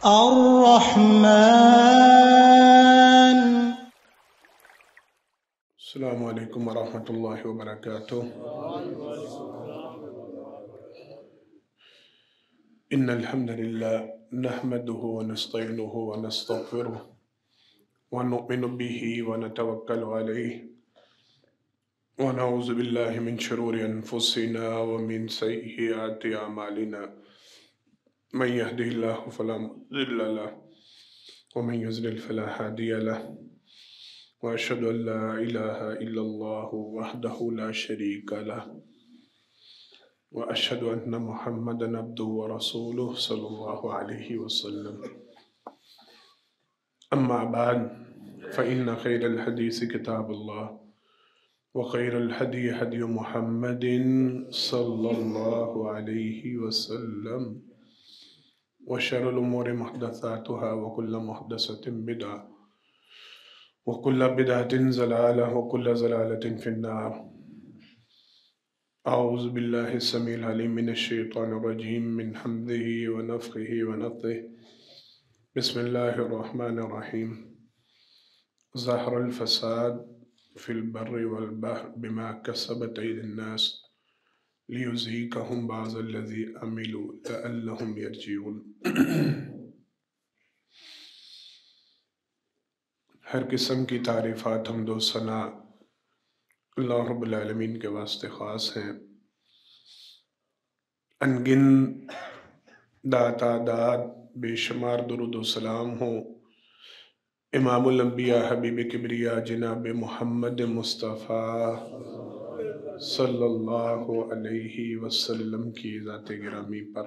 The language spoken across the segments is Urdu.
الرحمن. السلام علیکم ورحمۃ اللہ وبرکاتہ۔ ان الحمد للہ نحمده ونستعینه ونستغفره ونؤمن به ونتوکل علیہ ونعوذ باللہ من شرور انفسنا ومن سیئات اعمالنا من يهده الله فلا مضل له ومن يضلل فلا هادي له وأشهد أن لا إله إلا الله وحده لا شريك له وأشهد أن محمدا عبده ورسوله صلى الله عليه وسلم. أما بعد فإن خير الحديث كتاب الله وخير الهدي هدي محمد صلى الله عليه وسلم وشر الأمور محدثاتها وكل محدثة بدعة وكل بدعة ضلالة وكل ضلالة في النار. أعوذ بالله السميع العليم من الشيطان الرجيم من حمده ونفخه ونفثه. بسم الله الرحمن الرحيم. ظهر الفساد في البر والبحر بما كسبت أيدي الناس ليذيقهم بعض الذي عملوا لعلهم يرجعون. ہر قسم کی تعریفات حمد و ثنا اللہ رب العالمین کے واسطے خاص ہیں. انگن تعداد بے شمار درود و سلام ہو امام الانبیاء حبیب کبریا جناب محمد مصطفیٰ صلی اللہ علیہ وسلم کی ذات گرامی پر.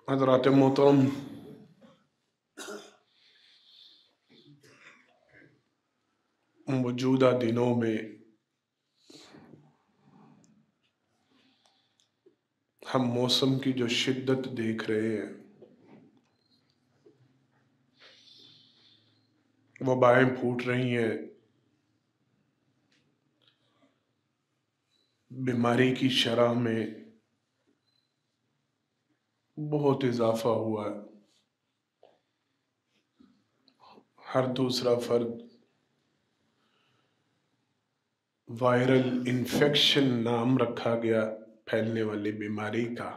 حضرات محترم، موجودہ دنوں میں ہم موسم کی جو شدت دیکھ رہے ہیں، وبائیں پھوٹ رہی ہیں، بیماری کی شرح میں بہت اضافہ ہوا ہے. ہر دوسرا فرد وائرل انفیکشن نام رکھا گیا پھیلنے والی بیماری کا،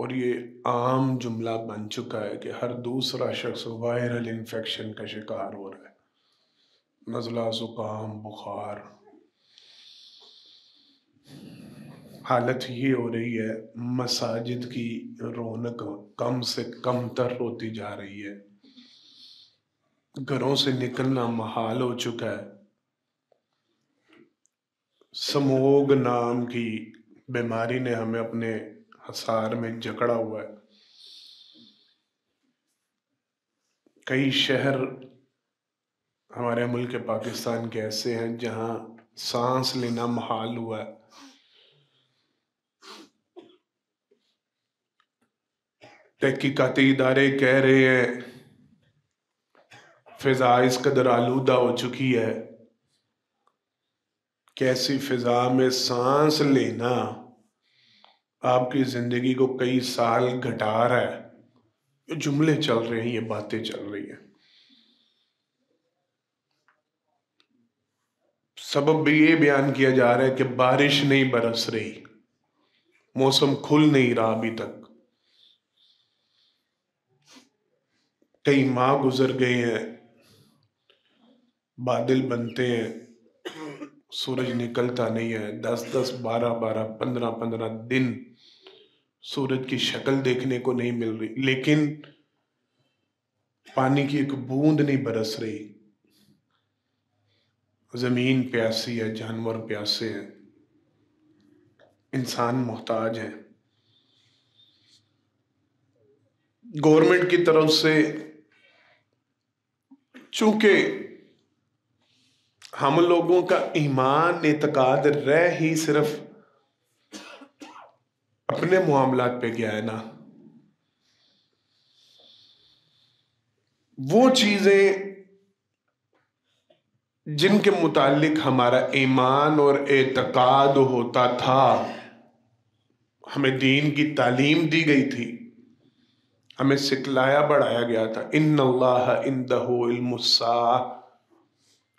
اور یہ عام جملہ بن چکا ہے کہ ہر دوسرا شخص وائرل انفیکشن کا شکار ہو رہا ہے. نزلہ، زکام، بخار. حالت یہ ہو رہی ہے مساجد کی رونق کم سے کم تر ہوتی جا رہی ہے، گھروں سے نکلنا محال ہو چکا ہے. سموگ نام کی بیماری نے ہمیں اپنے حصار میں جکڑا ہوا ہے. کئی شہر ہمارے ملک پاکستان کے ایسے ہیں جہاں سانس لینا محال ہوا ہے. تحقیقاتی ادارے کہہ رہے ہیں فضا اس قدر آلودہ ہو چکی ہے کہ ایسی فضا میں سانس لینا آپ کی زندگی کو کئی سال گھٹا رہا ہے. یہ جملے چل رہے ہیں، یہ باتیں چل رہی ہیں. سبب بھی یہ بیان کیا جا رہا ہے کہ بارش نہیں برس رہی، موسم کھل نہیں رہا ابھی تک. کئی ماہ گزر گئے ہیں، بادل بنتے ہیں، سورج نکلتا نہیں ہے. 10 12 15 دن سورج کی شکل دیکھنے کو نہیں مل رہی، لیکن پانی کی ایک بوند نہیں برس رہی. زمین پیاسی ہے، جانور پیاسے ہیں، انسان محتاج ہے. گورنمنٹ کی طرف سے چونکہ ہم لوگوں کا ایمان اعتقاد رہ ہی صرف اپنے معاملات پہ گیا ہے نا، وہ چیزیں جن کے متعلق ہمارا ایمان اور اعتقاد ہوتا تھا ہمیں دین کی تعلیم دی گئی تھی، ہمیں سکھلایا بڑھایا گیا تھا. ان اللہ عندہ علم الساعہ.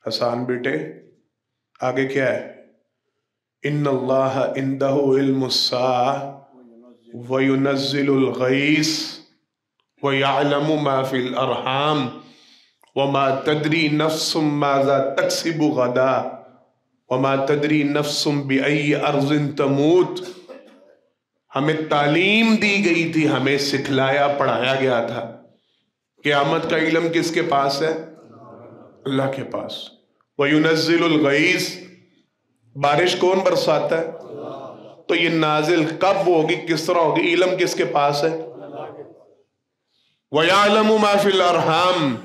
حسان بیٹے آگے کیا ہے؟ ان اللہ عندہ علم الساعہ وینزل الغیث ویعلم ما فی الارحام وما تدری نفس ماذا تکسب غدا وما تدری نفس بأی ارض تموت. ہمیں تعلیم دی گئی تھی، ہمیں سکھلایا پڑھایا گیا تھا. قیامت کا علم کس کے پاس ہے؟ اللہ کے پاس. وَيُنَزِّلُ الْغَيْثِ. بارش کون برساتا ہے؟ تو یہ نازل کب ہوگی، کس طرح ہوگی، علم کس کے پاس ہے؟ وَيَعْلَمُ مَا فِي الْأَرْحَامِ.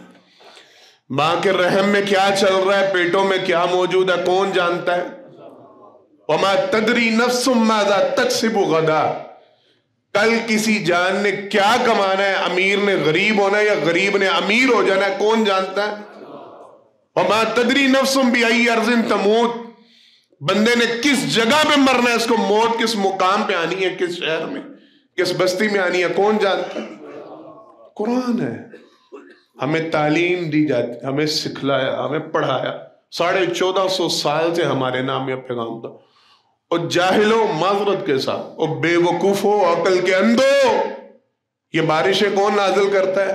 ماں کے رحم میں کیا چل رہا ہے، پیٹوں میں کیا موجود ہے، کون جانتا ہے؟ وَمَا تَدْرِي نَفْسٌ مَاذَا تَكْسِبُ غَدًا. کل کسی جان نے کیا کمانا ہے، امیر نے غریب ہونا ہے یا غریب نے امیر ہو جانا ہے، کون جانتا ہے؟ وَمَا تَدْرِي نَفْسٌ بِأَيِّ أَرْضٍ تَمُوتُ. بندے نے کس جگہ پہ مرنا ہے، اس کو موت کس مقام پہ آنی ہے، کس شہر میں، کس بستی میں آنی ہے، کون جانتا ہے؟ قرآن ہے. ہمیں تعلیم دی جاتی، ہمیں سکھلایا، ہمیں پڑھایا. 1450 سال سے ہمارے نام یہ پیغام تھا. اور جاہلوں، معذرت کے ساتھ، اور بے وقوفوں، عقل کے اندھو، یہ بارشیں کون نازل کرتا ہے؟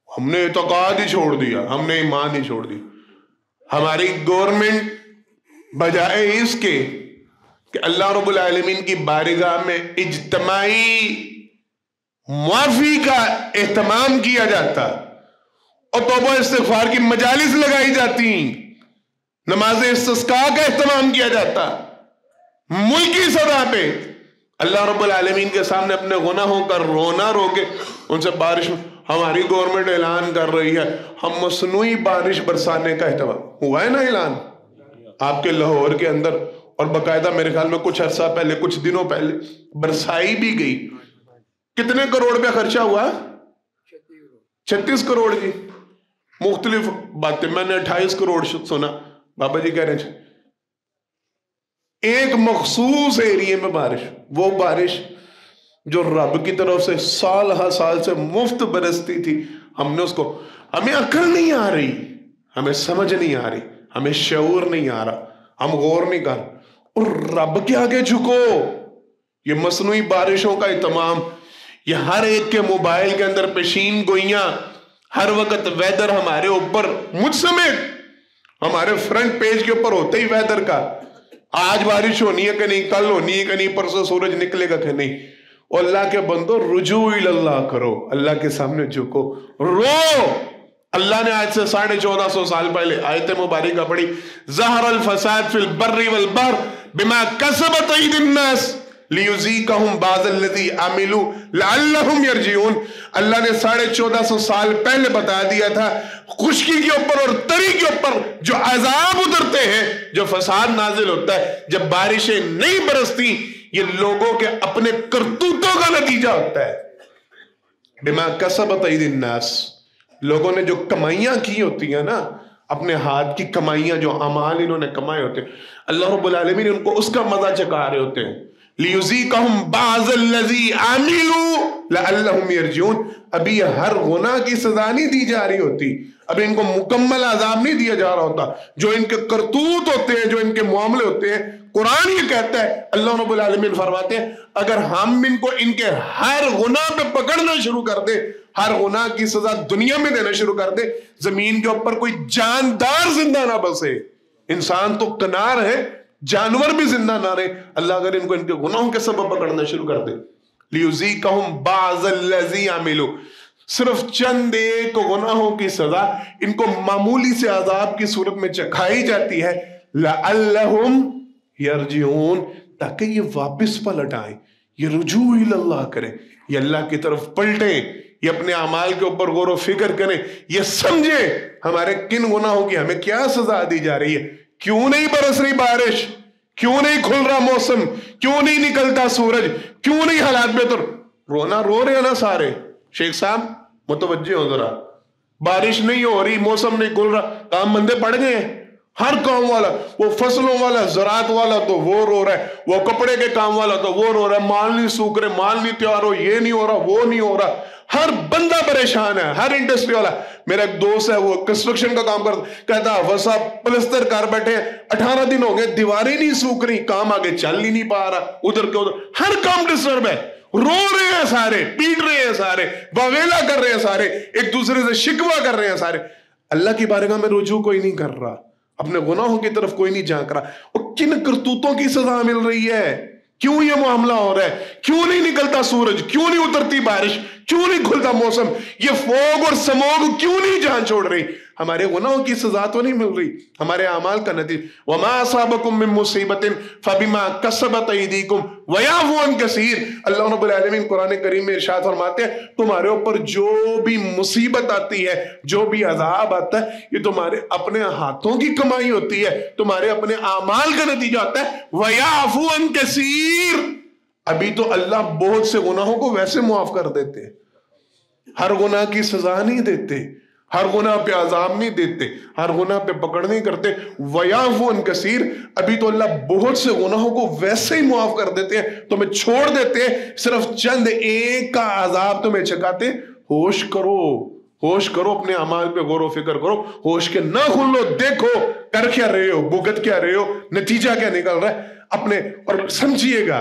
ہم نے اعتقاد ہی چھوڑ دیا، ہم نے ایمان ہی چھوڑ دی. ہماری گورنمنٹ بجائے اس کے کہ اللہ رب العالمین کی بارگاہ میں اجتماعی معافی کا اہتمام کیا جاتا اور توبہ استغفار کی مجالس لگائی جاتی، نماز استسقاء کا اہتمام کیا جاتا، ملکی سطح پہ اللہ رب العالمین کے سامنے اپنے گناہوں کا رونا رو کے ان سے بارش. ہماری گورنمنٹ اعلان کر رہی ہے ہم مصنوعی بارش برسانے کا اہتمام. ہوا ہے نا اعلان آپ کے لاہور کے اندر، اور باقاعدہ میرے خیال میں کچھ عرصہ پہلے، کچھ دنوں پہلے برسائی بھی گئی. کتنے کروڑ پہ خرچہ ہوا؟ 36 کروڑ کی. مختلف باتیں، میں نے 28 کروڑ سنا، بابا جی کہہ رہے ہیں ایک مخصوص ایریے میں بارش. وہ بارش جو رب کی طرف سے سال ہر سال سے مفت برستی تھی، ہم نے اس کو، ہمیں عقل نہیں آ رہی، ہمیں سمجھ نہیں آ رہی، ہمیں شعور نہیں آ رہا، ہم غور نہیں کر. اور رب کے آگے جھکو. یہ مصنوعی بارشوں کا اہتمام، یہ ہر ایک کے موبائل کے اندر پیشین گوئیاں، ہر وقت ویدر ہمارے اوپر، مجھ سمیت ہمارے فرنٹ پیج کے اوپر ہوتے ہی ویدر کا، آج بارش ہونی ہے کہ نہیں، کل ہونی ہے کہ نہیں، پرسوں سورج نکلے گا کہ نہیں. اور اللہ کے بندو رجوع اللہ کرو، اللہ کے سامنے جھکو، رو. اللہ نے آج سے 1450 سال پہلے آیت مبارکہ پڑھی، ظہر الفساد فی البر والبحر بما کسبت ایدی الناس لیذیقہم بعض الذی عملوا لعلہم یرجعون. اللہ نے 1450 سال پہلے بتا دیا تھا خشکی کے اوپر اور تری کے اوپر جو عذاب اترتے ہیں، جو فساد نازل ہوتا ہے، جب بارشیں نہیں برستی، یہ لوگوں کے اپنے کرتوتوں کا نتیجہ ہوتا ہے. بما کسبت ایدی الناس، لوگوں نے جو کمائیاں کی ہوتی ہیں نا، اپنے ہاتھ کی کمائیاں، جو اعمال انہوں نے کمائے ہوتے ہیں، اللہ رب العالمین ان کو اس کا مزہ چکھا رہے ہوتے ہیں. لیذیقہم بعض الذی عملوا لعلہم یرجعون. ابھی یہ ہر گناہ کی سزا نہیں دی جا رہی ہوتی، ابھی ان کو مکمل عذاب نہیں دیا جا رہا ہوتا. جو ان کے کرتوت ہوتے ہیں، جو ان کے معاملے ہوتے ہیں، قرآن یہ کہتا ہے، اللہ رب العالمین فرماتے ہیں اگر ہم ان کو ان کے ہر گناہ پہ پکڑنا شروع کر دے، ہر گناہ کی سزا دنیا میں دینا شروع کر دے، زمین کے اوپر کوئی جاندار زندہ نہ بسے. انسان تو کنار ہے، جانور بھی زندہ نہ رہے. اللہ اگر ان کو ان کے گناہوں کے سبب پکڑنا شروع کر دے، لیذیقہم بعض الذی عملوا، صرف چند ایک گناہوں کی سزا ان کو معمولی سے عذاب کی صورت میں چکھائی جاتی ہے، لعلہم یرجعون، تاکہ یہ واپس پلٹ آئیں، یہ رجوع اللہ کریں، یہ اللہ کی طرف پلٹیں، یہ اپنے اعمال کے اوپر غور و فکر کریں، یہ سمجھیں ہمارے کن گناہوں کی ہمیں کیا سزا دی جا رہی ہے. کیوں نہیں برس رہی بارش، کیوں نہیں کھل رہا موسم، کیوں نہیں نکلتا سورج، کیوں نہیں حالات بہتر. رونا رو رہے ہیں نا سارے. شیخ صاحب متوجہ ہو ذرا، بارش نہیں ہو رہی، موسم نہیں کھل رہا، کام بندے پڑ گئے ہیں. ہر کام والا، وہ فصلوں والا، زراعت والا تو وہ رو رہا ہے، وہ کپڑے کے کام والا تو وہ رو رہا ہے، مال نہیں سوکھ رہے، مال نہیں تیار ہو، یہ نہیں ہو رہا، وہ نہیں ہو رہا، ہر بندہ پریشان ہے، ہر انڈسٹری والا۔ میرا ایک دوست ہے، وہ کنسٹرکشن کا کام کرتا، کہتا حافظ صاحب پلستر کر بیٹھے 18 دن ہو گئے، دیواریں نہیں سوکھ رہی، کام آگے چل ہی نہیں پا رہا، ادھر کے ادھر ہر کام ڈسٹرب ہے، رو رہے ہیں سارے، پیٹ رہے ہیں سارے، واویلا کر رہے ہیں سارے، ایک دوسرے سے شکوہ کر رہے ہیں سارے، اللہ کی بارگاہ میں رجوع کوئی نہیں کر رہا، اپنے گناہوں کی طرف کوئی نہیں جھانک رہا۔ اور کن کرتوتوں کی سزا مل رہی ہے؟ کیوں یہ معاملہ ہو رہا ہے؟ کیوں نہیں نکلتا سورج؟ کیوں نہیں اترتی بارش؟ کیوں نہیں کھلتا موسم؟ یہ فوگ اور سموگ کیوں نہیں جان چھوڑ رہی؟ ہمارے گناہوں کی سزا تو نہیں مل رہی، ہمارے اعمال کا نتیجہ۔ وَمَا أَصَابَكُم مِّن مُّصِيبَةٍ فَبِمَا كَسَبَتْ أَيْدِيكُمْ وَيَعْفُو عَن كَثِيرٍ۔ اللہ رب العالمین قرآن کریم میں ارشاد فرماتے ہیں تمہارے اوپر جو بھی مصیبت آتی ہے، جو بھی عذاب آتا ہے، یہ تمہارے اپنے ہاتھوں کی کمائی ہوتی ہے، تمہارے اپنے اعمال کا نتیجہ ہوتا ہے۔ وَيَعْفُو عَن كَثِيرٍ، ابھی تو اللہ بہت سے گناہوں کو ویسے معاف کر دیتے، ہر گناہ کی سزا نہیں دیتے، ہر گناہ پہ عذاب نہیں دیتے، ہر گناہ پہ پکڑ نہیں کرتے۔ وَيَعْفُو عَن كَثِيرٍ، ابھی تو اللہ بہت سے گناہوں کو ویسے ہی معاف کر دیتے ہیں، تمہیں چھوڑ دیتے ہیں، صرف چند ایک کا عذاب تمہیں چکاتے۔ ہوش کرو، ہوش کرو، اپنے اعمال پہ غور و فکر کرو، ہوش کے نہ کھلو، دیکھو کر کیا رہے ہو، بھگت کیا رہے ہو، نتیجہ کیا نکل رہا ہے اپنے، اور سمجھیے گا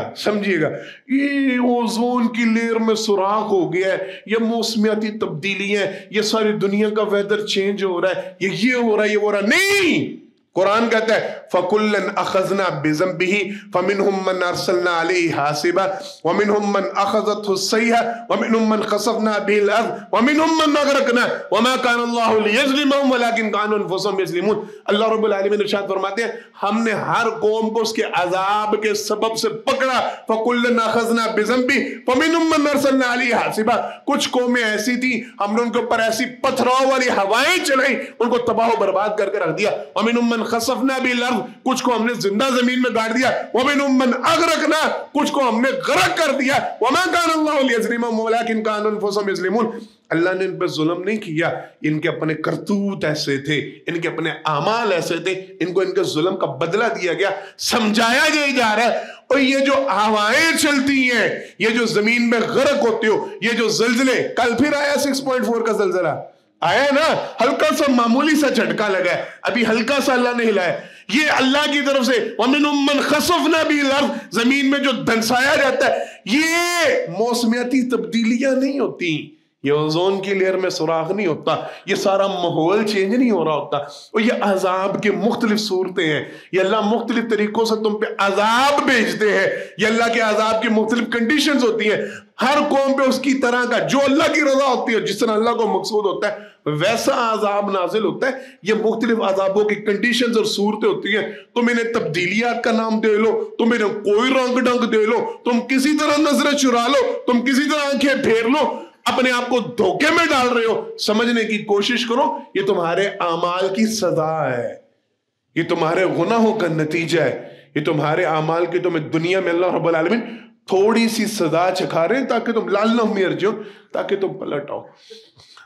یہ اوزون کی لیئر میں سوراخ ہو گیا ہے، یہ موسمیاتی تبدیلیاں، یہ ساری دنیا کا ویدر چینج ہو رہا ہے، یہ ہو رہا ہے، یہ ہو رہا ہے، نہیں۔ قرآن کہتا ہے فَكُلًّا أَخَذْنَا بِذَنبِهِ فَمِنْهُمْ مَنْ أَرْسَلْنَا عَلَيْهِ حَاسِبًا وَمِنْهُمْ مَنْ أَخَذَتْهُ الصَّيْحَةُ وَمِنْهُمْ مَنْ خَسَفْنَا بِهِ الْأَرْضَ وَمِنْهُمْ مَنْ أَغْرَقْنَا وَمَا كَانَ اللَّهُ لِيَظْلِمَهُمْ وَلَكِنْ كَانُوا أَنفُسَهُمْ يَظْلِمُونَ۔ اللہ رب العالمین ارشاد فرماتے ہیں ہم نے ہر قوم کو اس کے عذاب کے سبب سے پکڑا، فَكُلًّا أَخَذْنَا بِذَنبِهِ فَمِنْهُمْ مَنْ أَرْسَلْنَا عَلَيْهِ حَاسِبًا، کچھ قومیں ایسی تھی ہم نے ان کے اوپر ایسی پتھراؤ والی ہوائیں چلائیں، ان کو تباہ و برباد کر کے رکھ دیا۔ وَمِنْهُمْ مَنْ خَسَفْنَا بِهِ الْأَرْضَ، کچھ کو ہم نے زندہ زمین میں گاڑ دیا۔ وَمِنْهُمْ مَنْ أَغْرَقْنَا، کچھ کو ہم نے غرق کر دیا۔ وَمَا كَانَ اللَّهُ لِيَظْلِمَهُمْ وَلَكِنْ كَانُوا أَنفُسَهُمْ يَظْلِمُونَ۔ اللہ نے ان پہ ظلم نہیں کیا، ان کے اپنے کرتوت ایسے تھے، ان کے اپنے اعمال ایسے تھے، ان کو ان کے ظلم کا بدلہ دیا گیا، سمجھایا جا رہا ہے۔ اور یہ جو ہوائیں چلتی ہیں، یہ جو زمین میں غرق ہوتے ہو، یہ جو زلزلے، کل پھر آیا 6.4 کا زلزلہ آیا نا، ہلکا سا معمولی سا جھٹکا لگا ہے، ابھی ہلکا سا اللہ نے ہلایا، یہ اللہ کی طرف سے۔ وَمِنْهُمْ مَنْ خَسَفْنَا بِهِ الْأَرْضَ، زمین میں جو دھنسایا جاتا ہے، یہ موسمیاتی تبدیلیاں نہیں ہوتی، یہ اوزون کی لیئر میں سوراخ نہیں ہوتا، یہ سارا ماحول چینج نہیں ہو رہا ہوتا، اور یہ عذاب کے مختلف صورتیں ہیں، یہ اللہ مختلف طریقوں سے تم پہ عذاب بھیجتے ہیں، یہ اللہ کے عذاب کی مختلف کنڈیشنز ہوتی ہیں، ہر قوم پہ اس کی طرح کا جو اللہ کی رضا ہوتی ہے، جس طرح اللہ کو مقصود ہوتا ہے ویسا عذاب نازل ہوتا ہے۔ یہ مختلف عذابوں کی کنڈیشنز اور صورتیں ہوتی ہیں، تم انہیں تبدیلیات کا نام دے لو، تم انہیں کوئی رنگ ڈنگ دے لو، تم کسی طرح نظریں چرا لو، تم کسی طرح آنکھیں پھیر لو، اپنے آپ کو دھوکے میں ڈال رہے ہو، سمجھنے کی کوشش کرو یہ تمہارے اعمال کی سزا ہے، یہ تمہارے گناہوں کا نتیجہ ہے، یہ تمہارے اعمال کی تمہیں دنیا میں اللہ رب العالمین تھوڑی سی سزا چکھا رہے ہیں تاکہ تم لعلہم یرجعون، تاکہ تم پلٹ آؤ۔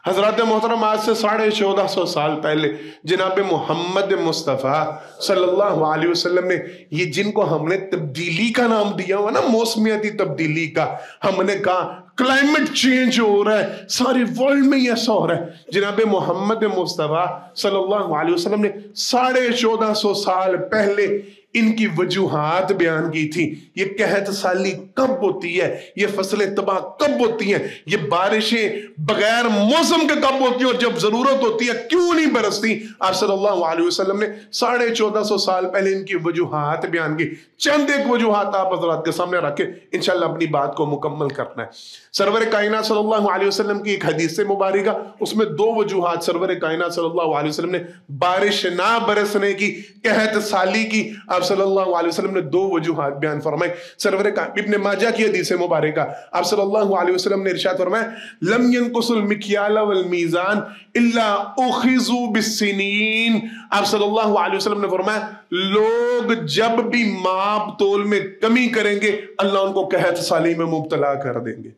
حضرات محترم، آج سے 1450 سال پہلے جناب محمد مصطفیٰ صلی اللہ علیہ وسلم نے یہ جن کو ہم نے تبدیلی کا نام دیا ہوا نا، موسمیاتی تبدیلی کا، ہم نے کہا کلائمیٹ چینج ہو رہا ہے، ساری ورلڈ میں یہ ایسا ہو رہا ہے، جناب محمد مصطفیٰ صلی اللہ علیہ وسلم نے 1450 سال پہلے ان کی وجوہات بیان کی تھی۔ یہ قحط سالی کب ہوتی ہے، یہ فصلیں تباہ کب ہوتی ہیں، یہ بارشیں بغیر موسم کے کب ہوتی ہیں، اور جب ضرورت ہوتی ہے کیوں نہیں برستی۔ آپ صلی اللہ علیہ وسلم نے 1450 سال پہلے ان کی وجوہات بیان کی۔ چند ایک وجوہات آپ حضرات کے سامنے رکھیں، انشاءاللہ اپنی بات کو مکمل کرنا ہے۔ سرور کائنات صلی اللہ علیہ وسلم کی ایک حدیث مبارکہ، اس میں 2 وجوہات سرور کائنات صلی اللہ علیہ وسلم نے بارش نہ برسنے کی، قحط سالی کی، آپ صلی اللہ علیہ وسلم نے 2 وجوہات بیان فرمائے۔ سرور ابن ماجہ کی حدیث مبارکہ، آپ صلی اللہ علیہ وسلم نے ارشاد فرمایا لم ينقص المکیال والمیزان الا اخذوا بالسنین۔ آپ صلی اللہ علیہ وسلم نے فرمایا لوگ جب بھی ماپ تول میں کمی کریں گے اللہ ان کو قحط سالی میں مبتلا کر دیں گے۔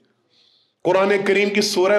قرآن کریم کی سورہ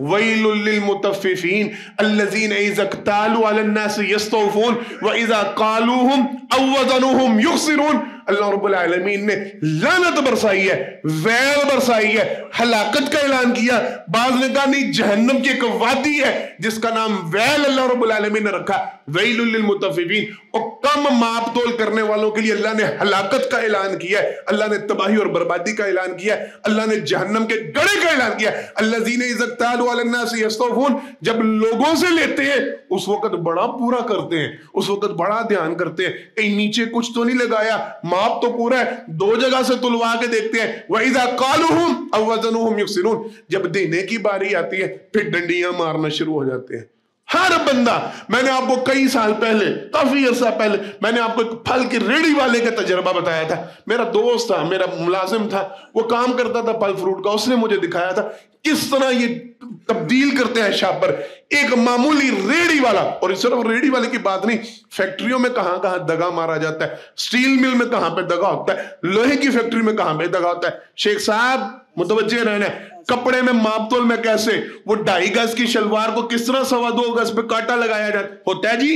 وَيْلٌ لِّلْمُطَفِّفِينَ الَّذِينَ إِذَا اكْتَالُوا عَلَى النَّاسِ يَسْتَوْفُونَ وَإِذَا قَالُوهُمْ أَوْ وَزَنُوهُمْ يُخْسِرُونَ۔ اللہ رب العالمین نے لعنت برسائی ہے، ویل برسائی ہے، ہلاکت کا اعلان کیا۔ بعض نے کہا نہیں، جہنم کی ایک وادی ہے جس کا نام ویل اللہ رب العالمین نے رکھا، ویل للمطففین۔ اور کم ماپ تول کرنے والوں کے لیے اللہ نے ہلاکت کا اعلان کیا ہے، اللہ نے تباہی اور بربادی کا اعلان کیا ہے، اللہ نے جہنم کے گڑھے کا اعلان کیا ہے۔ الذین اذا اکتالوا علی الناس یستوفون، جب لوگوں سے لیتے ہیں اس وقت بڑا پورا کرتے ہیں، اس وقت بڑا دھیان کرتے ہیں، کہیں نیچے کچھ تو نہیں لگایا، ماپ تو پورا ہے، 2 جگہ سے تلوا کے دیکھتے ہیں۔ وَإِذَا قَالُوهُمْ أَوْ وَزَنُوهُمْ يُخْسِرُونَ، جب دینے کی باری آتی ہے پھر ڈنڈیاں مارنا شروع ہو جاتے ہیں۔ ہر بندہ، میں نے آپ کو کئی سال پہلے، کافی عرصہ پہلے میں نے آپ کو ایک پھل کی ریڑھی والے کا تجربہ بتایا تھا۔ میرا دوست تھا، میرا ملازم تھا، وہ کام کرتا تھا پھل فروٹ کا، اس نے مجھے دکھایا تھا کس طرح یہ تبدیل کرتے ہیں شاپ پر۔ ایک معمولی ریڑھی والا، اور صرف ریڑھی والے کی بات نہیں، فیکٹریوں میں کہاں کہاں دگا مارا جاتا ہے، سٹیل مل میں کہاں پہ دگا ہوتا ہے، لوہے کی فیکٹری میں کہاں پہ دگا ہوتا ہے۔ شیخ صاحب متوجہ رہنا، کپڑے میں ماپ تول میں کیسے، وہ 2.5 گز کی شلوار کو کس طرح 2.25 گز پہ کانٹا لگایا جاتا ہوتا ہے جی،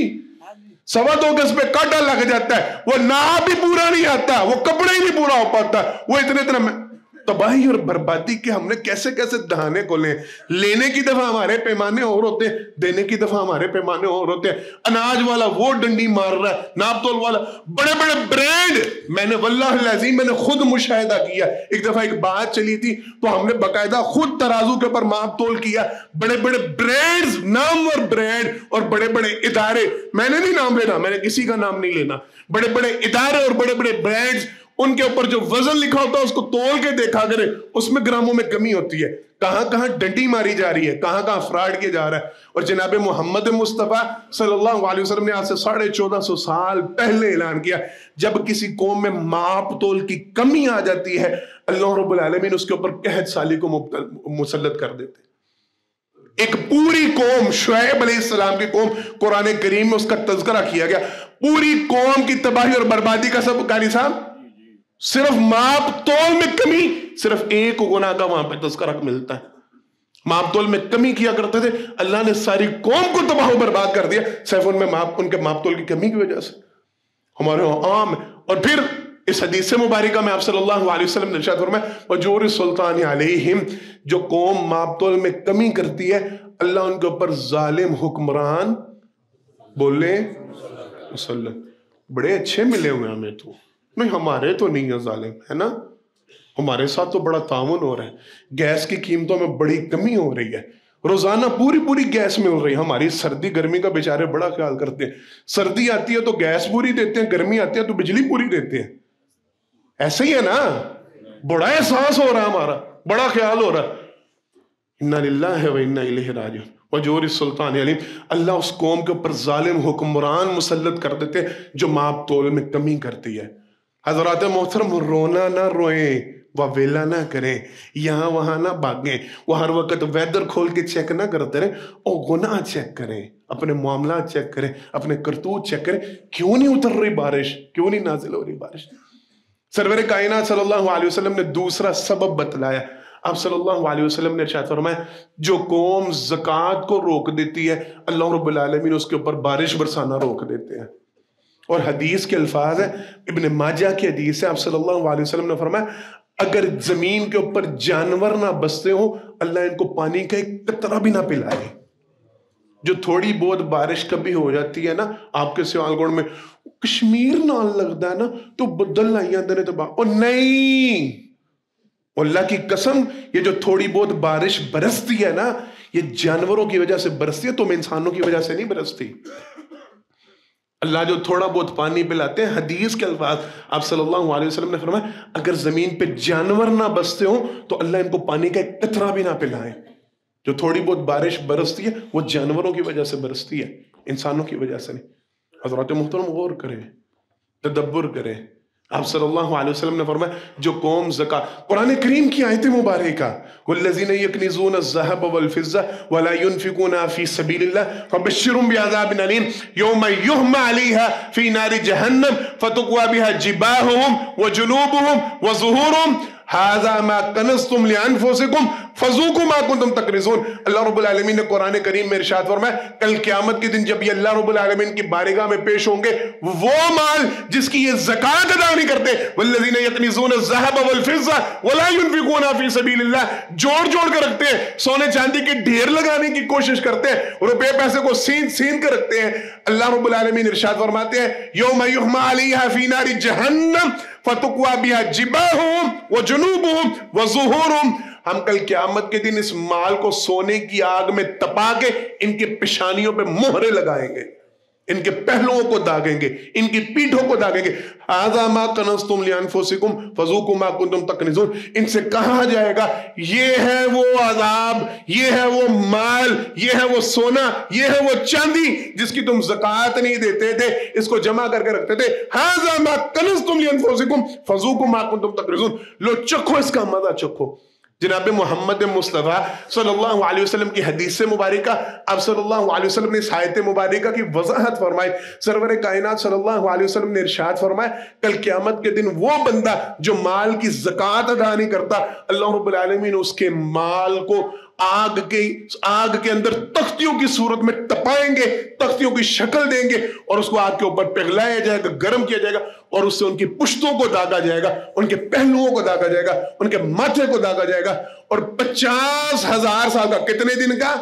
2.25 گز پہ کانٹا لگ جاتا ہے، وہ ناپ بھی پورا نہیں آتا، وہ کپڑے ہی نہیں پورا ہو پاتا، وہ اتنے میں تباہی اور بربادی کے ہم نے کیسے کیسے دہانے کو لیں۔ لینے کی دفعہ ہمارے پیمانے اور ہوتے ہیں، دینے کی دفعہ ہمارے پیمانے اور ہوتے ہیں۔ اناج والا وہ ڈنڈی مار رہا ہے، ناپ تول والا، بڑے بڑے برینڈ، میں نے واللہ العظیم میں نے خود مشاہدہ کیا۔ ایک دفعہ ایک بات چلی تھی تو ہم نے باقاعدہ خود ترازو کے اوپر ماپ تول کیا، بڑے بڑے برینڈز، نامور برینڈ اور بڑے بڑے ادارے، میں نے نہیں نام لینا، میں نے کسی کا نام نہیں لینا، بڑے بڑے ادارے اور بڑے بڑے برینڈز، ان کے اوپر جو وزن لکھا ہوتا ہے اس کو تول کے دیکھا کرے، اس میں گراموں میں کمی ہوتی ہے، کہاں کہاں ڈنڈی ماری جا رہی ہے، کہاں کہاں فراڈ کیا جا رہا ہے۔ اور جناب محمد مصطفیٰ صلی اللہ علیہ وسلم نے آج سے 1450 سال پہلے اعلان کیا، جب کسی قوم میں ماپ تول کی کمی آ جاتی ہے اللہ رب العالمین اس کے اوپر قحط سالی کو مسلط کر دیتے۔ ایک پوری قوم، شعیب علیہ السلام کی قوم، قرآن کریم میں اس کا تذکرہ کیا گیا، پوری قوم کی تباہی اور بربادی کا سب قاری صاحب، صرف ماپ تول میں کمی، صرف ایک گناہ کا وہاں پہ تذکرہ ملتا ہے۔ ماپ تول میں کمی کیا کرتے تھے، اللہ نے ساری قوم کو تباہ و برباد کر دیا، صرف ان کے ماپ تول کی کمی کی وجہ سے۔ ہمارے وہاں عام، اور پھر اس حدیث مبارکہ میں آپ صلی اللہ علیہ وسلم نے ارشاد فرمایا وَجُورِ السُّلْطَانِ عَلَيْهِمْ، جو قوم ماپ تول میں کمی کرتی ہے اللہ ان کے اوپر ظالم حکمران، بولے وسلم، بڑے اچھے ملے ہوئے ہمیں تو، نہیں ہمارے تو نہیں ہے ظالم، ہے نا، ہمارے ساتھ تو بڑا تعاون ہو رہا ہے، گیس کی قیمتوں میں بڑی کمی ہو رہی ہے، روزانہ پوری گیس مل رہی ہے، ہماری سردی گرمی کا بیچارے بڑا خیال کرتے ہیں، سردی آتی ہے تو گیس پوری دیتے ہیں، گرمی آتی ہے تو بجلی پوری دیتے ہیں، ایسے ہی ہے نا، بڑا احساس ہو رہا ہے ہمارا، بڑا خیال ہو رہا ہے۔ اِنَّا لِلَّهِ وَإِنَّا إِلَيْهِ رَاجِعُونَ وَجُورِ السُّلْطَانِ عَلَيْهِمْ، اللہ اس قوم کے اوپر ظالم حکمران مسلط کر دیتے جو ماپ تول میں کمی کرتی ہے۔ حضرات محترم، رونا نہ روئیں، ویلا نہ کریں، یہاں وہاں نہ بھاگیں، وہ ہر وقت ویدر کھول کے چیک نہ کرتے رہیں، اور گناہ چیک کریں، اپنے معاملات چیک کریں، اپنے کرتوت چیک کریں، کیوں نہیں اتر رہی بارش، کیوں نہیں نازل ہو رہی بارش۔ سرور کائنات صلی اللہ علیہ وسلم نے دوسرا سبب بتلایا، آپ صلی اللہ علیہ وسلم نے ارشاد فرمایا جو قوم زکوٰۃ کو روک دیتی ہے اللہ رب العالمین اس کے اوپر بارش برسانا روک دیتے ہیں۔ اور حدیث کے الفاظ ہیں، ابن ماجہ کی حدیث ہے، آپ صلی اللہ علیہ وسلم نے فرمایا اگر زمین کے اوپر جانور نہ بستے ہوں اللہ ان کو پانی کا ایک قطرہ بھی نہ پلائے۔ جو تھوڑی بہت بارش کبھی ہو جاتی ہے نا آپ کے سیالگوڑ میں، کشمیر نال لگتا ہے نا تو بدل آئیاں دنے تو اور نہیں، اللہ کی قسم یہ جو تھوڑی بہت بارش برستی ہے نا یہ جانوروں کی وجہ سے برستی ہے، تم انسانوں کی وجہ سے نہیں برستی۔ اللہ جو تھوڑا بہت پانی پلاتے ہیں، حدیث کے الفاظ آپ صلی اللہ علیہ وسلم نے فرمایا اگر زمین پہ جانور نہ بستے ہوں تو اللہ ان کو پانی کا ایک قطرہ بھی نہ پلائیں۔ جو تھوڑی بہت بارش برستی ہے وہ جانوروں کی وجہ سے برستی ہے، انسانوں کی وجہ سے نہیں۔ حضرات محترم غور کریں، تدبر کریں، آپ صلی اللہ علیہ وسلم نے فرمایا جو قوم زکوٰۃ، قرآن کریم کی آیت مبارکہ والذین یکنزون الذھب والفضہ ولا ينفقونها فی سبیل اللہ فبشرهم بعذاب علیم یوم یحمى علیہا فی نار جہنم فتقوی بها جباہهم وجنوبهم وظہورهم ھذا ما کنزتم لانفسکم فذوقوا ما کنتم تکنزون۔ اللہ رب العالمین نے قرآن کریم میں ارشاد فرمایا کل قیامت کے دن جب یہ اللہ رب العالمین کی بارگاہ میں پیش ہوں گے، وہ مال جس کی یہ زکوٰۃ ادا نہیں کرتے، والذین یکنزون الذهب والفضة ولا ينفقونها فی سبیل اللہ، جوڑ جوڑ کے رکھتے ہیں، سونے چاندی کے ڈھیر لگانے کی کوشش کرتے ہیں، روپے پیسے کو سین کے رکھتے ہیں۔ اللہ رب العالمین ارشاد فرماتے ہیں یوم یحمى علیہا فی نار جہنم فتقوی بها جباہہم وجنوبہم وظہورہم، ہم کل قیامت کے دن اس مال کو سونے کی آگ میں تپا کے ان کے پیشانیوں پہ مہرے لگائیں گے، ان کے پہلوؤں کو داغیں گے، ان کی پیٹھوں کو داغیں گے۔ ھذا ما کنزتم لانفسکم فذوقوا ما کنتم تکنزون، ان سے کہا جائے گا یہ ہے وہ عذاب، یہ ہے وہ مال، یہ ہے وہ سونا، یہ ہے وہ چاندی جس کی تم زکوٰۃ نہیں دیتے تھے، اس کو جمع کر کے رکھتے تھے۔ ھذا ما کنزتم لانفسکم فذوقوا ما کنتم تکنزون، لو چکھو اس کا مزہ چکھو۔ جناب محمد مصطفیٰ صلی اللہ علیہ وسلم کی حدیث مبارکہ، آپ صلی اللہ علیہ وسلم نے اس آیت مبارکہ کی وضاحت فرمائی۔ سرور کائنات صلی اللہ علیہ وسلم نے ارشاد فرمایا کل قیامت کے دن وہ بندہ جو مال کی زکوٰۃ ادا نہیں کرتا، اللہ رب العالمین اس کے مال کو آگ کے اندر تختیوں کی صورت میں تپائیں گے، تختیوں کی شکل دیں گے اور اس کو آگ کے اوپر پگھلایا جائے گا، گرم کیا جائے گا اور اس سے ان کی پشتوں کو داغا جائے گا، ان کے پہلوؤں کو داغا جائے گا، ان کے ماتھے کو داغا جائے گا، اور 50,000 سال کا، کتنے دن کا؟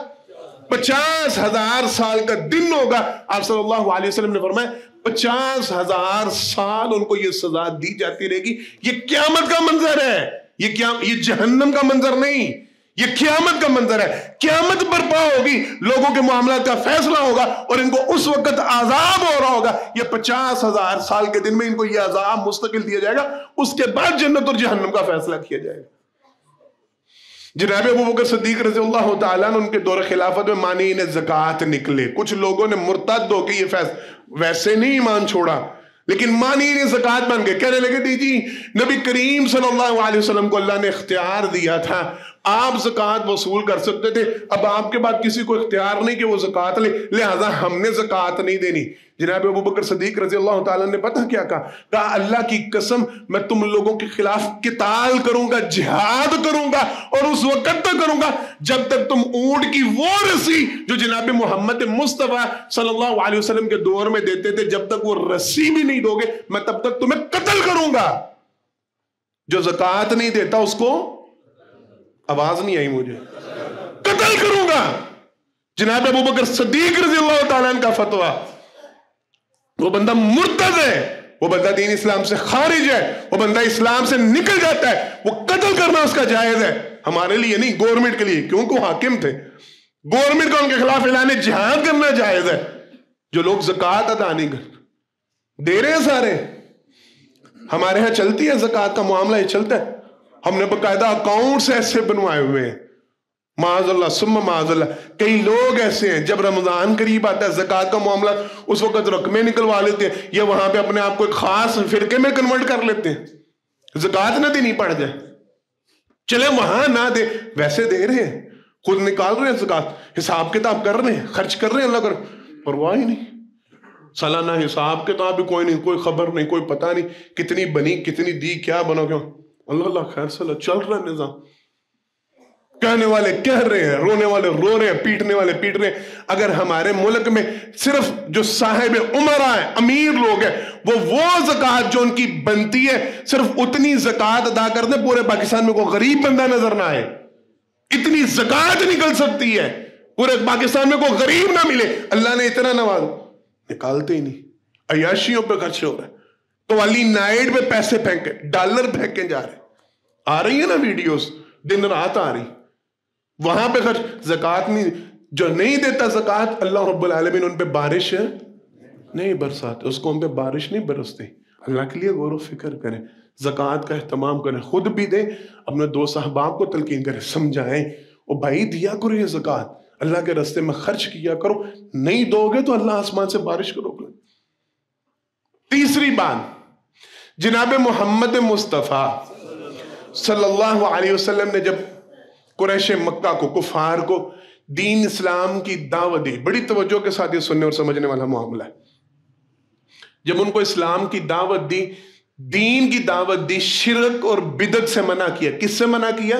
50,000 سال کا دن ہوگا۔ آپ صلی اللہ علیہ وسلم نے فرمایا 50,000 سال ان کو یہ سزا دی جاتی رہے گی۔ یہ قیامت کا منظر ہے، یہ جہنم کا منظر نہیں، یہ قیامت کا منظر ہے۔ قیامت برپا ہوگی، لوگوں کے معاملات کا فیصلہ ہوگا اور ان کو اس وقت عذاب ہو رہا ہوگا۔ یہ 50,000 سال کے دن میں ان کو یہ عذاب مستقل دیا جائے گا، اس کے بعد جنت اور جہنم کا فیصلہ کیا جائے گا۔ جناب ابوبکر صدیق رضی اللہ تعالیٰ عنہ ان کے دور خلافت میں مانعین زکوٰۃ نکلے، کچھ لوگوں نے مرتد ہو کے یہ ویسے نہیں ایمان چھوڑا لیکن مانعین زکوٰۃ بن گئے، کہنے لگے جی نبی کریم صلی اللہ علیہ وسلم کو اللہ نے اختیار دیا تھا، آپ زکوٰۃ وصول کر سکتے تھے، اب آپ کے بعد کسی کو اختیار نہیں کہ وہ زکوٰۃ لے، لہذا ہم نے زکوٰۃ نہیں دینی۔ جناب ابوبکر صدیق رضی اللہ تعالیٰ نے پتہ کیا کہا اللہ کی قسم میں تم لوگوں کے خلاف قتال کروں گا، جہاد کروں گا، اور اس وقت تک کروں گا جب تک تم اونٹ کی وہ رسی جو جناب محمد مصطفیٰ صلی اللہ علیہ وسلم کے دور میں دیتے تھے، جب تک وہ رسی بھی نہیں دو گے میں تب تک تمہیں قتل کروں گا۔ جو زکوٰۃ نہیں دیتا اس کو، آواز نہیں آئی مجھے، قتل کروں گا۔ جناب ابوبکر صدیق رضی اللہ تعالیٰ عنہ کا فتویٰ، وہ بندہ مرتد ہے، وہ بندہ دین اسلام سے خارج ہے، وہ بندہ اسلام سے نکل جاتا ہے، وہ قتل کرنا اس کا جائز ہے، ہمارے لیے نہیں، گورنمنٹ کے لیے، کیونکہ وہ حاکم تھے، گورنمنٹ کا ان کے خلاف اعلان جہاد کرنا جائز ہے۔ جو لوگ زکوٰۃ ادا نہیں کرتے، دے رہے ہیں سارے، ہمارے ہاں چلتی ہے زکوٰۃ کا معاملہ، یہ چلتا ہے، ہم نے باقاعدہ اکاؤنٹس ایسے بنوائے ہوئے ہیں، معاذ اللہ ثم معاذ اللہ۔ کئی لوگ ایسے ہیں جب رمضان قریب آتا ہے زکوٰۃ کا معاملہ، اس وقت رقمیں نکلوا لیتے ہیں یا وہاں پہ اپنے آپ کو ایک خاص فرقے میں کنورٹ کر لیتے ہیں، زکوٰۃ نہ دینی پڑ جائے، چلے وہاں نہ دے، ویسے دے رہے ہیں، خود نکال رہے ہیں زکوٰۃ، حساب کتاب کر رہے ہیں، خرچ کر رہے ہیں، اللہ کر پرواہ ہی نہیں، سالانہ حساب کتاب بھی کوئی نہیں، کوئی خبر نہیں، کوئی پتہ نہیں کتنی بنی کتنی دی، کیا بنا کیوں، اللہ خیر صلی اللہ، چل رہا ہے نظام۔ کہنے والے کہہ رہے ہیں، رونے والے رو رہے ہیں، پیٹنے والے پیٹ رہے ہیں۔ اگر ہمارے ملک میں صرف جو صاحب عمرہ ہیں، امیر لوگ ہیں، وہ زکوٰۃ جو ان کی بنتی ہے صرف اتنی زکوٰۃ ادا کر دیں، پورے پاکستان میں کوئی غریب بندہ نظر نہ آئے، اتنی زکوٰۃ نکل سکتی ہے، پورے پاکستان میں کوئی غریب نہ ملے، اللہ نے اتنا نواز، نکالتے ہی نہیں، عیاشیوں پہ خرچ ہو رہا ہے، قوالی نائٹ پہ پیسے پھینکے، ڈالر پھینکے جا رہے ہیں، آ رہی ہے نا ویڈیوز، دن رات آ رہی، وہاں پہ خرچ، زکوٰۃ نہیں، جو نہیں دیتا زکوٰۃ اللہ رب العالمین ان پہ بارش نہیں برساتے، اس کو ان پہ بارش نہیں برستے۔ اللہ کے لیے غور و فکر کریں، زکوٰۃ کا اہتمام کریں، خود بھی دیں، اپنے دوست احباب کو تلقین کریں، سمجھائیں، او بھائی دیا کرو یہ زکوٰۃ، اللہ کے راستے میں خرچ کیا کرو، نہیں دو گے تو اللہ آسمان سے بارش کو روک لے۔ تیسری بات، جناب محمد مصطفیٰ صلی اللہ علیہ وسلم نے جب قریش مکہ کو، کفار کو دین اسلام کی دعوت دی، بڑی توجہ کے ساتھ یہ سننے اور سمجھنے والا معاملہ ہے، جب ان کو اسلام کی دعوت دی، دین کی دعوت دی، شرک اور بدعت سے منع کیا۔ کس سے منع کیا؟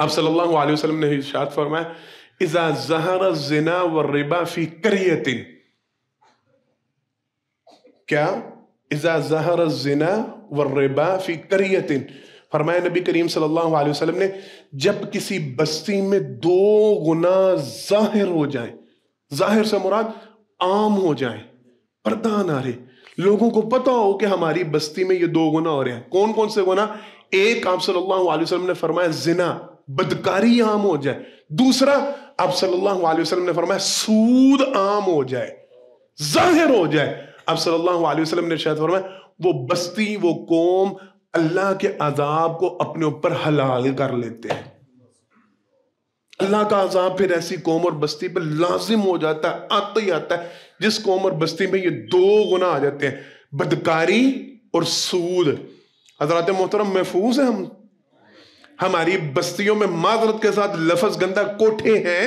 آپ صلی اللہ علیہ وسلم نے ارشاد فرمایا اذا ظہر الزنا والربا فی قریۃ، کیا؟ اذا ظہر الزنا والربا فی قریۃ، فرمایا نبی کریم صلی اللہ علیہ وسلم نے جب کسی بستی میں 2 گناہ ظاہر ہو جائیں، ظاہر سے مراد عام ہو جائیں، پردہ نہ رہے، لوگوں کو پتا ہو کہ ہماری بستی میں یہ 2 گناہ ہو رہے ہیں۔ کون کون سے گناہ؟ ایک، آپ صلی اللہ علیہ وسلم نے فرمایا زنا، بدکاری عام ہو جائے۔ دوسرا، آپ صلی اللہ علیہ وسلم نے فرمایا سود عام ہو جائے، ظاہر ہو جائے۔ آپ صلی اللہ علیہ وسلم نے شاید فرمایا وہ بستی، وہ قوم اللہ کے عذاب کو اپنے اوپر حلال کر لیتے ہیں۔ اللہ کا عذاب پھر ایسی قوم اور بستی پر لازم ہو جاتا ہے، آتا ہی آتا ہے جس قوم اور بستی میں یہ 2 گناہ آ جاتے ہیں، بدکاری اور سود۔ حضرات محترم، محفوظ ہیں ہم؟ ہماری بستیوں میں معذرت کے ساتھ لفظ گندہ کوٹھے ہیں،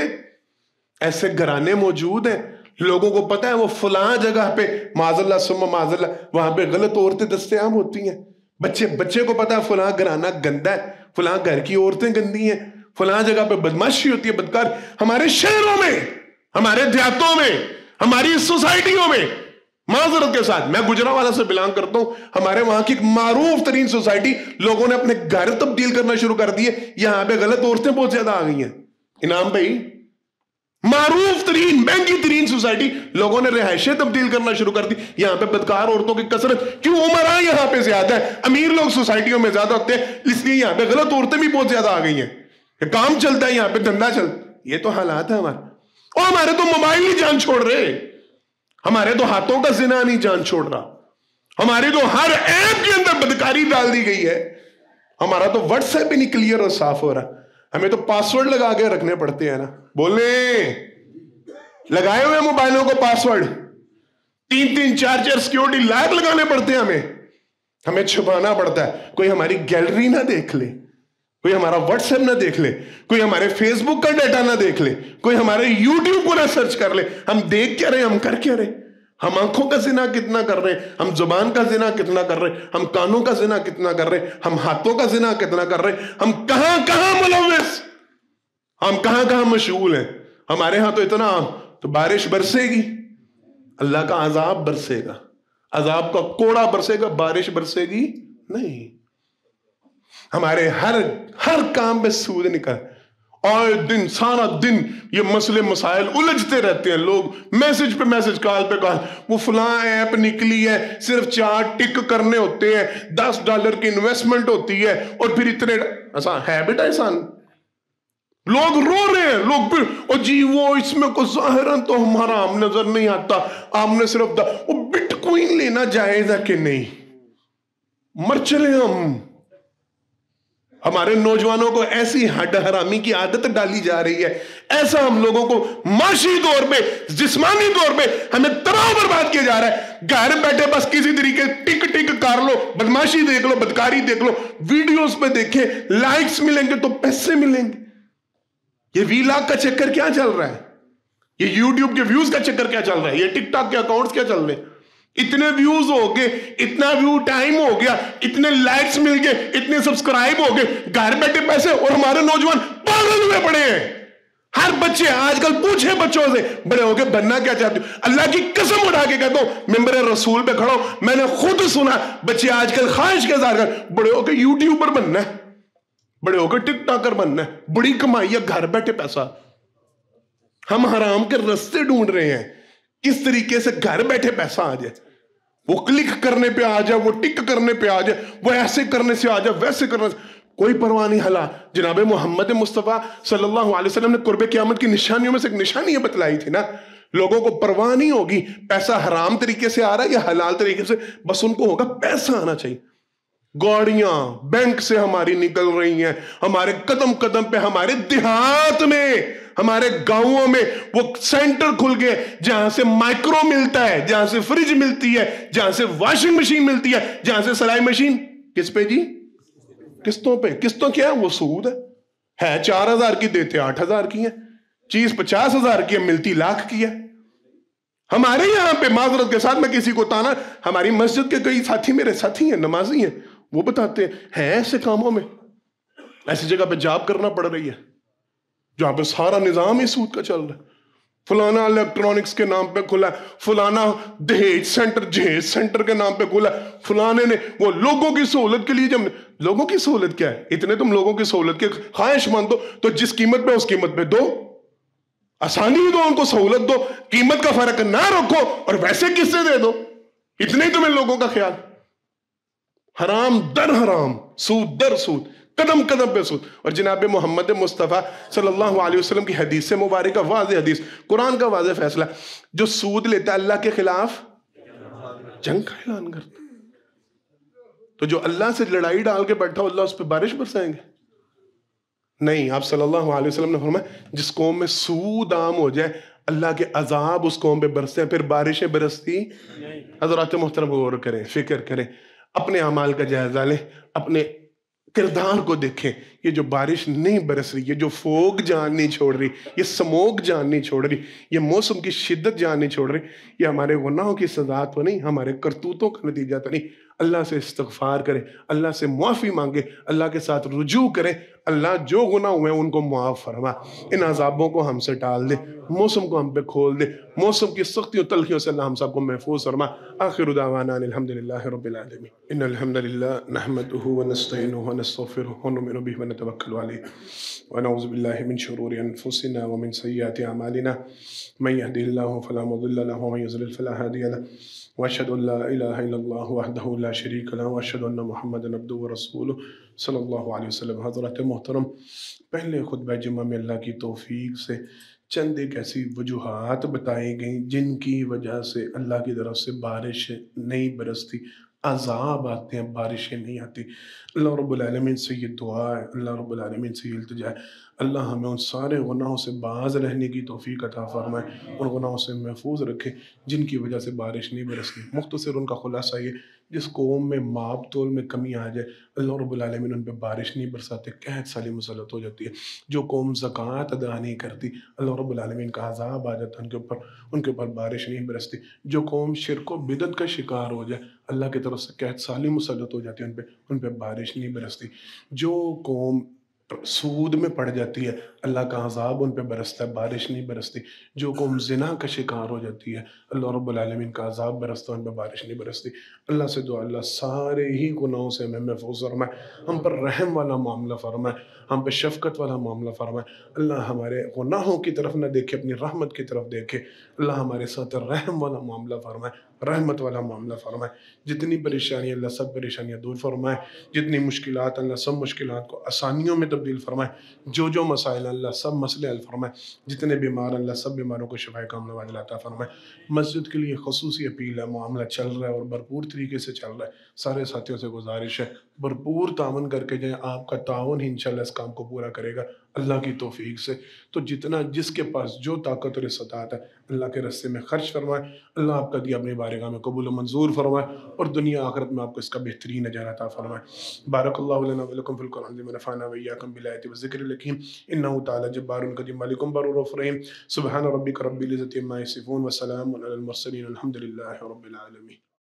ایسے گھرانے موجود ہیں، لوگوں کو پتا ہے وہ فلاں جگہ پہ معاذاللہ ثم معاذاللہ وہاں پہ غلط عورتیں دستیاب ہوتی ہیں، بچے کو پتا ہے فلاں گھرانہ گندا ہے، فلاں گھر کی عورتیں گندی ہیں، فلاں جگہ پہ بدماشی ہوتی ہے، بدکار۔ ہمارے شہروں میں، ہمارے دیہاتوں میں، ہماری سوسائٹیوں میں، معذرت کے ساتھ میں گجرانوالہ سے بلانگ کرتا ہوں، ہمارے وہاں کی ایک معروف ترین سوسائٹی، لوگوں نے اپنے گھر تبدیل کرنا شروع کر دیے، یہاں پہ غلط عورتیں بہت زیادہ آ گئی ہیں۔ انعام بھائی، معروف ترین مہنگی ترین سوسائٹی، لوگوں نے رہائشیں تبدیل کرنا شروع کر دی، یہاں پہ بدکار عورتوں کی کثرت، کیوں؟ عمرہ یہاں پہ زیادہ ہے، امیر لوگ سوسائٹیوں میں زیادہ ہوتے ہیں، اس لیے یہاں پہ غلط عورتیں بھی بہت زیادہ آ گئی ہیں، کام چلتا ہے یہاں پہ، دھندا چلتا، یہ تو حالات ہے ہمارے۔ اور ہمارے تو موبائل نہیں جان چھوڑ رہے، ہمارے تو ہاتھوں کا زنا نہیں جان چھوڑ رہا، ہمارے تو ہر ایپ کے اندر بدکاری ڈال دی گئی ہے، ہمارا تو واٹس ایپ ہی نہیں کلیئر اور صاف ہو رہا، ہمیں تو پاسورڈ لگا کے رکھنے پڑتے ہیں نا، بولیں لگائے ہوئے موبائلوں کو پاسورڈ، 3 4 سیکیورٹی لاک لگانے پڑتے ہیں، ہمیں چھپانا پڑتا ہے، کوئی ہماری گیلری نہ دیکھ لے، کوئی ہمارا واٹس ایپ نہ دیکھ لے، کوئی ہمارے فیس بک کا ڈیٹا نہ دیکھ لے، کوئی ہمارے یوٹیوب کو نہ سرچ کر لے، ہم دیکھ کیا رہے، ہم کر کیا رہے، ہم آنکھوں کا زنا کتنا کر رہے، ہم زبان کا زنا کتنا کر رہے، ہم کانوں کا زنا کتنا کر رہے، ہم ہاتھوں کا زنا کتنا کر رہے، ہم کہاں کہاں ملوث، ہم کہاں کہاں مشغول ہیں۔ ہمارے ہاں تو اتنا، تو بارش برسے گی، اللہ کا عذاب برسے گا، عذاب کا کوڑا برسے گا، بارش برسے گی نہیں۔ ہمارے ہر کام میں سود نکل، اور دن سارا دن یہ مسئلے مسائل الجھتے رہتے ہیں، لوگ میسج پہ میسج، کال پہ کال، وہ فلاں ایپ نکلی ہے، صرف 4 ٹک کرنے ہوتے ہیں، $10 کی انویسٹمنٹ ہوتی ہے، اور پھر اتنے ایسا ہیبٹ ہے آسان، لوگ رو رہے ہیں، لوگ پھر اور جی وہ اس میں کو ظاہراً تو ہمارا ہم نظر نہیں آتا، آپ نے صرف وہ بٹ کوئن لینا جائز ہے کہ نہیں، مر چلے ہم۔ ہمارے نوجوانوں کو ایسی ہڈ حرامی کی عادت ڈالی جا رہی ہے، ایسا ہم لوگوں کو معاشی طور پہ، جسمانی طور پہ ہمیں تباہ برباد کیا جا رہا ہے۔ گھر بیٹھے بس کسی طریقے ٹک ٹک کر لو، بدماشی دیکھ لو، بدکاری دیکھ لو، ویڈیوز پہ دیکھیں، لائکس ملیں گے تو پیسے ملیں گے۔ یہ ویلاگ کا چکر کیا چل رہا ہے، یہ یوٹیوب کے ویوز کا چکر کیا چل رہا ہے، یہ ٹک ٹاک کے اکاؤنٹس کیا چل رہے ہیں، اتنے ویوز ہو گئے، اتنا ویو ٹائم ہو گیا، اتنے لائکس مل گئے، اتنے سبسکرائب ہو گئے، گھر بیٹھے پیسے، اور ہمارے نوجوان پاگل ہوئے پڑے ہیں۔ ہر بچے آج کل پوچھے بچوں سے بڑے ہو کے بننا کیا چاہتے ہو، اللہ کی قسم اٹھا کے کہتا ہوں، ممبر رسول پہ کھڑا ہوں، میں نے خود سنا بچے آج کل خواہش کے اظہار کر بڑے ہو کے یوٹیوبر بننا ہے، بڑے ہو کے ٹک ٹاکر بننا ہے، بڑی کمائی ہے، گھر بیٹھے پیسہ۔ ہم حرام کے رستے ڈھونڈ رہے ہیں، کس طریقے سے گھر بیٹھے پیسہ آ جائے، وہ کلک کرنے پہ آ جائے، وہ ٹک کرنے پہ آ جائے، وہ ایسے کرنے سے آ جائے، ویسے کرنے سے، کوئی پرواہ نہیں۔ حلا جناب محمد مصطفیٰ صلی اللہ علیہ وسلم نے قرب قیامت کی نشانیوں میں سے ایک نشانی بتلائی تھی نا، لوگوں کو پرواہ نہیں ہوگی پیسہ حرام طریقے سے آ رہا ہے یا حلال طریقے سے، بس ان کو ہوگا پیسہ آنا چاہیے۔ گاڑیاں بینک سے ہماری نکل رہی ہیں، ہمارے قدم قدم پہ، ہمارے دیہات میں، ہمارے گاؤں میں وہ سینٹر کھل گئے جہاں سے مائکرو ملتا ہے، جہاں سے فریج ملتی ہے، جہاں سے واشنگ مشین ملتی ہے، جہاں سے سلائی مشین، کس پہ جی؟ قسطوں پہ۔ قسطوں کیا ہے؟ وہ سود ہے 4000 کی دیتے 8000 کی ہے، چیز 50,000 کی ہے ملتی لاکھ کی ہے۔ ہمارے یہاں پہ معذرت کے ساتھ میں کسی کو تانا، ہماری مسجد کے کئی ساتھی میرے ساتھی ہیں، نمازی ہیں، وہ بتاتے ہیں ایسے کاموں میں ایسی جگہ پہ جاب کرنا پڑ رہی ہے جہاں پہ سارا نظام ہی سود کا چل رہا ہے. فلانا الیکٹرانکس کے نام پہ کھلا ہے، فلانا جہیز سینٹر کے نام پہ کھلا ہے، فلانے نے وہ لوگوں کی سہولت کے لیے. جب لوگوں کی سہولت کیا ہے؟ اتنے تم لوگوں کی سہولت کے خواہش مند ہو تو جس قیمت پہ اس قیمت پہ دو، آسانی دو، ان کو سہولت دو، قیمت کا فرق نہ رکھو اور ویسے قصے دے دو. اتنے ہی تمہیں لوگوں کا خیال. حرام در حرام، سود در سود، قدم قدم پہ سود. اور جناب محمد مصطفیٰ صلی اللہ علیہ وسلم کی حدیث سے مبارکہ، واضح حدیث، قرآن کا واضح فیصلہ، جو سود لیتا ہے اللہ کے خلاف جنگ کا اعلان کرتا. تو جو اللہ سے لڑائی ڈال کے بیٹھا اللہ اس پہ بارش برسائیں گے؟ نہیں. آپ صلی اللہ علیہ وسلم نے فرمایا جس قوم میں سود عام ہو جائے اللہ کے عذاب اس قوم پہ برستے ہیں، پھر بارشیں برستی. حضرات محترم غور کریں، فکر کریں، اپنے اعمال کا جائزہ لیں، اپنے کردار کو دیکھیں. یہ جو بارش نہیں برس رہی، یہ جو فوگ جان نہیں چھوڑ رہی، یہ سموگ جان نہیں چھوڑ رہی، یہ موسم کی شدت جان نہیں چھوڑ رہی، یہ ہمارے گناہوں کی سزا تو نہیں، ہمارے کرتوتوں کا نتیجہ تو نہیں. اللہ سے استغفار کریں، اللہ سے معافی مانگے، اللہ کے ساتھ رجوع کریں. اللہ جو گناہ ہوئے ہیں ان کو معاف فرما، ان عذابوں کو ہم سے ٹال دے، موسم کو ہم پہ کھول دے، موسم کی سختیوں تلخیوں سے اللہ ہم سب کو محفوظ فرما. آخر دعوانا الحمدللہ رب العالمین. ان الحمدللہ نحمده ونستعینه ونستغفره ونؤمن به ونتوکل علیہ ونعوذ باللہ من شرور انفسنا ومن سیئات اعمالنا من يهده الله فلا مضل له ومن يضلل فلا هادي له واشهد ان لا اله الا الله وحده لا شريك له واشهد ان محمدا عبده ورسوله صلی اللہ علیہ وسلم. حضرات محترم، پہلے خطبہ جمعہ میں اللہ کی توفیق سے چند ایک ایسی وجوہات بتائی گئیں جن کی وجہ سے اللہ کی طرف سے بارش نہیں برستی، عذاب آتے ہیں، بارشیں نہیں آتی. اللہ رب العالمین سے یہ دعا ہے، اللہ رب العالمین سے یہ التجا ہے، اللہ ہمیں ان سارے گناہوں سے باز رہنے کی توفیق عطا فرمائے، ان گناہوں سے محفوظ رکھے جن کی وجہ سے بارش نہیں برستی. مختصر ان کا خلاصہ یہ، جس قوم میں ماب تول میں کمی آ جائے اللہ رب العالمین ان پہ بارش نہیں برساتے، قحط سالی مسلط ہو جاتی ہے. جو قوم زکوٰۃ ادا نہیں کرتی اللہ رب العالمین کا عذاب آ جاتا ہے ان کے اوپر بارش نہیں برستی. جو قوم شرک و بدعت کا شکار ہو جائے اللہ کی طرف سے قحط سالی مسلط ہو جاتی ہے، ان پہ بارش نہیں برستی. جو قوم سود میں پڑ جاتی ہے اللہ کا عذاب ان پہ برستا ہے، بارش نہیں برستی. جو قوم زنا کا شکار ہو جاتی ہے اللہ رب العالمین کا عذاب برستا ہے، ان پہ بارش نہیں برستی. اللہ سے دعا اللہ سارے ہی گناہوں سے ہمیں محفوظ فرمائے، ہم پر رحم والا معاملہ فرمائے، ہم پہ شفقت والا معاملہ فرمائے. اللہ ہمارے گناہوں کی طرف نہ دیکھے، اپنی رحمت کی طرف دیکھے. اللہ ہمارے ساتھ رحم والا معاملہ فرمائے، رحمت والا معاملہ فرمائے. جتنی پریشانیاں اللہ سب پریشانیاں دور فرمائے، جتنی مشکلات اللہ سب مشکلات کو آسانیوں میں تبدیل فرمائے. جو مسائل اللہ سب مسئلے حل فرمائے. جتنے بیمار اللہ سب بیماروں کو شفائے کاملہ عاجلہ عطا فرمائے. مسجد کے لیے خصوصی اپیل ہے، معاملہ چل رہا ہے اور بھرپور طریقے سے چل رہا ہے. سارے ساتھیوں سے گزارش ہے بھرپور تعاون کر کے جائیں، آپ کا تعاون ہی انشاءاللہ اس کام کو پورا کرے گا اللہ کی توفیق سے. تو جتنا جس کے پاس جو طاقت اور استطاعت ہے اللہ کے راستے میں خرچ فرمائے. اللہ آپ کا دیا اپنی بارگاہ میں قبول و منظور فرمائے اور دنیا آخرت میں آپ کو اس کا بہترین اجر عطا فرمائے. بارک اللہ لنا ولکم فی القرآن العظیم ونفعنا وإیاکم بالآیات والذکر الحکیم انہ تعالی جبار کریم ملک بر رؤوف رحیم. سبحان ربک رب العزة عما یصفون وسلام علی المرسلین الحمد للہ رب العالمین.